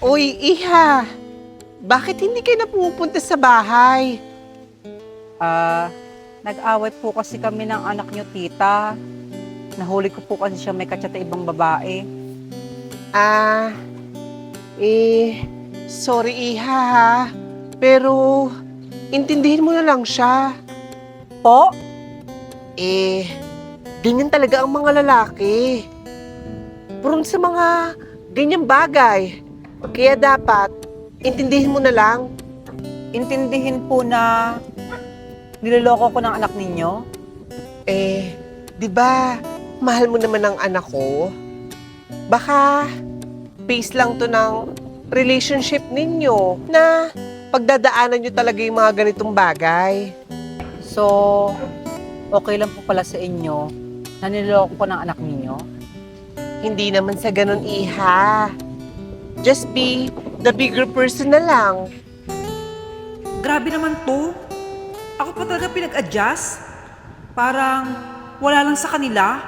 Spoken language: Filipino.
Uy, Iha! Bakit hindi kayo na pumupunta sa bahay? Nag-away po kasi kami ng anak niyo, tita. Nahuli ko po kasi siya may katsata ibang babae. Ah, sorry Iha ha. Pero, intindihin mo na lang siya. Po? Ganyan talaga ang mga lalaki. Prone sa mga ganyang bagay. Kaya dapat, intindihin mo na lang. Intindihin po na niloloko ko ng anak ninyo? Di ba, mahal mo naman ang anak ko? Baka, base lang to ng relationship ninyo na pagdadaanan nyo talaga yung mga ganitong bagay. So, okay lang po pala sa inyo na niloloko ko ng anak ninyo? Hindi naman sa ganun, Iha. Just be the bigger person na lang. Grabe naman to. Ako pa talaga pinag-adjust. Parang wala lang sa kanila.